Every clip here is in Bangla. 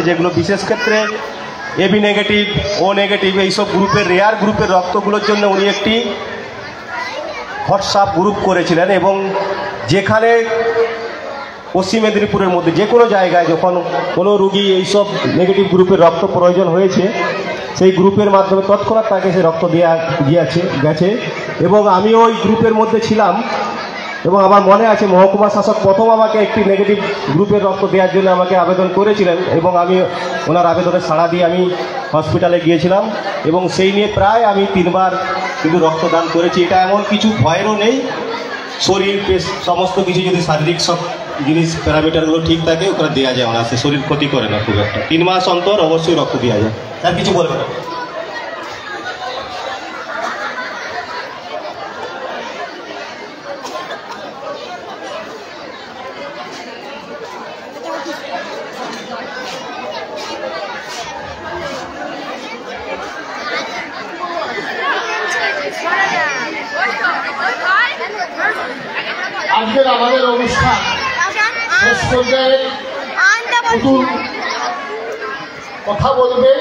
যেগুলো বিশেষ ক্ষেত্রে এবি নেগেটিভ, ও নেগেটিভ এইসব গ্রুপের রেয়ার গ্রুপের রক্তগুলোর জন্য উনি একটি হোয়াটসঅ্যাপ গ্রুপ করেছিলেন এবং যেখানে পশ্চিম মেদিনীপুরের মধ্যে যে কোনো জায়গায় যখন কোনো রুগী এইসব নেগেটিভ গ্রুপের রক্ত প্রয়োজন হয়েছে সেই গ্রুপের মাধ্যমে তৎক্ষণাৎ তাকে সে রক্ত গেছে এবং আমি ওই গ্রুপের মধ্যে ছিলাম এবং আমার মনে আছে মহকুমা শাসক প্রথম আমাকে একটি নেগেটিভ গ্রুপের রক্ত দেওয়ার জন্য আমাকে আবেদন করেছিলেন এবং আমি ওনার আবেদনের সাড়া দিয়ে আমি হসপিটালে গিয়েছিলাম এবং সেই নিয়ে প্রায় আমি 3 বার কিন্তু রক্তদান করেছি। এটা এমন কিছু ভয়েরও নেই, শরীর সমস্ত কিছু যদি শারীরিক সব জিনিস প্যারামিটারগুলো ঠিক থাকে ওখানে দেওয়া যায় অনায়াসে, শরীর ক্ষতি করে না খুব একটা। 3 মাস অন্তর অবশ্যই রক্ত দেওয়া যায়, আর কিছু বলবে না। আজকের আমাদের অনুষ্ঠান শেষ পর্যায়ে কথা বলবে।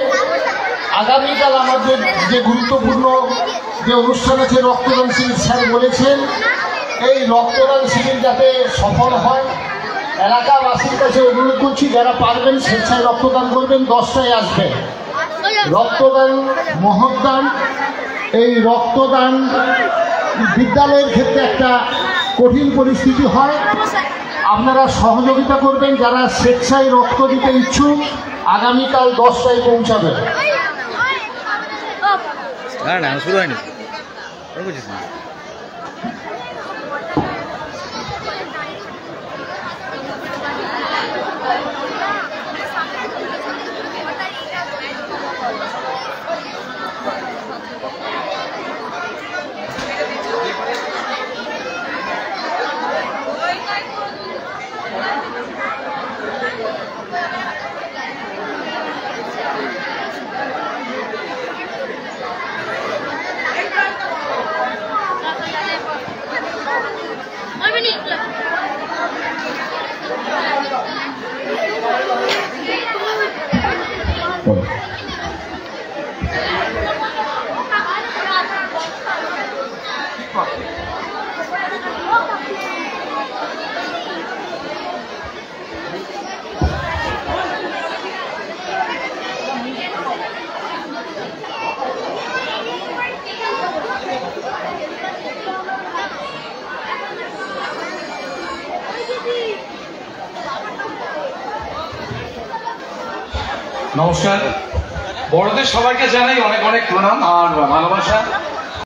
আগামীকাল আমাদের যে গুরুত্বপূর্ণ যে অনুষ্ঠান আছে রক্তদান শিবির, স্যার বলেছেন এই রক্তদান শিবির যাতে সফল হয়, এলাকাবাসীর কাছে অনুরোধ করছি যারা পারবেন স্বেচ্ছায় রক্তদান করবেন, 10টায় আসবেন। রক্তদান মহৎদান, এই রক্তদান বিদ্যালয়ের ক্ষেত্রে একটা কঠিন পরিস্থিতি হয়, আপনারা সহযোগিতা করবেন। যারা স্বেচ্ছায় রক্ত দিতে ইচ্ছুক আগামীকাল 10টায় পৌঁছাবেন। শুরু হয়নি। নমস্কার, বড়দের সবাইকে জানাই অনেক অনেক প্রণাম আর ভালোবাসা।